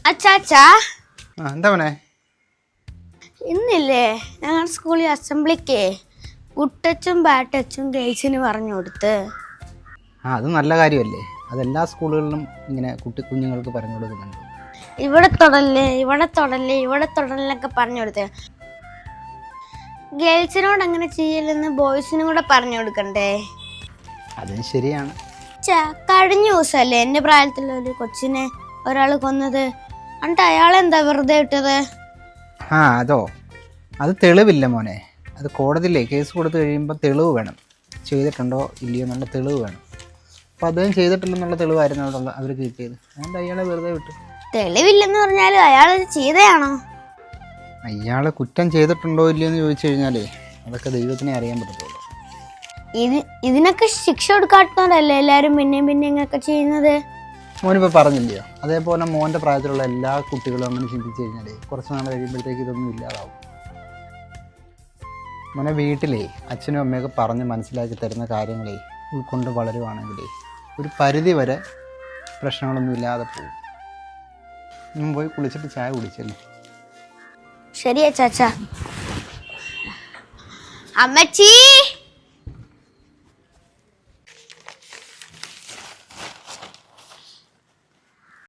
അച്ചാച്ചാ എന്താ മോനെ? ഇന്നില്ലേ ഞങ്ങളുടെ സ്കൂളിൽ അസംബ്ലിക്ക് കുട്ടച്ചും ബാറ്റച്ചും ഗേൾസിന് പറഞ്ഞു കൊടുത്ത്. അത് നല്ല കാര്യമല്ലേ. അതെല്ലാ സ്കൂളുകളിലും ഇങ്ങനെ കുഞ്ഞുങ്ങൾക്ക് പറഞ്ഞു കൊടുക്കുന്നുണ്ട്. ഇവിടെ തൊടല്ലേ ഇവിടെ തൊടല്ലേ ഇവിടെ തൊടലൊക്കെ പറഞ്ഞു കൊടുത്ത്. ഗേൾസിനോട് അങ്ങനെ ചെയ്യലെന്ന് ബോയ്സിനും കൂടെ പറഞ്ഞു കൊടുക്കണ്ടേ? അതും ശരിയാണ്. കഴിഞ്ഞ ദിവസമല്ലേ എൻ്റെ പ്രായത്തിലുള്ള ഒരു കൊച്ചിനെ ഒരാൾ കൊന്നത്. എന്നിട്ട് അയാളെന്താ വെറുതെ ഇട്ടത്? അതോ, അത് തെളിവില്ല മോനെ. അത് കോടതിയിലേ കേസ് കൊടുത്തു കഴിയുമ്പോൾ തെളിവ് വേണം. ചെയ്തിട്ടുണ്ടോ ഇല്ലയോ എന്നുള്ള തെളിവ് വേണം. അപ്പോൾ അദ്ദേഹം ചെയ്തിട്ടില്ലെന്നുള്ള തെളിവായിരുന്നു അവിടെ അവർക്ക് കിട്ടിയത്. അതുകൊണ്ട് അയാളെ വെറുതെ വിട്ടു. തെളിവില്ലെന്ന് പറഞ്ഞാൽ അയാൾ ചെയ്തയാണോ? അയാൾ കുറ്റം ചെയ്തിട്ടുണ്ടോ ഇല്ലയോ എന്ന് ചോദിച്ചു കഴിഞ്ഞാലേ അതൊക്കെ ദൈവത്തിനെ അറിയാൻ പറ്റത്തുള്ളൂ. ഇതിനൊക്കെ ശിക്ഷ കൊടുക്കാത്തതല്ലേ എല്ലാവരും പിന്നെയും ഇങ്ങനെയൊക്കെ ചെയ്യുന്നത്? മോനിപ്പോൾ പറഞ്ഞില്ലയോ, അതേപോലെ മോൻ്റെ പ്രായത്തിലുള്ള എല്ലാ കുട്ടികളും അങ്ങനെ ചിന്തിച്ചു കഴിഞ്ഞാലേ കുറച്ച് നാൾ കഴിയുമ്പോഴത്തേക്ക് ഇതൊന്നും ഇല്ലാതാവും. മോനെ വീട്ടിലേ അച്ഛനും അമ്മയൊക്കെ പറഞ്ഞ് മനസ്സിലാക്കി തരുന്ന കാര്യങ്ങളെ ഉൾക്കൊണ്ട് വളരുവാണെങ്കിലേ ഒരു പരിധി വരെ പ്രശ്നങ്ങളൊന്നും ഇല്ലാതെ പോകും. ഞാൻ പോയി കുളിച്ചിട്ട് ചായ കുടിച്ചല്ലേ. ശരിയാ ചാച്ചാ. അമ്മച്ചി.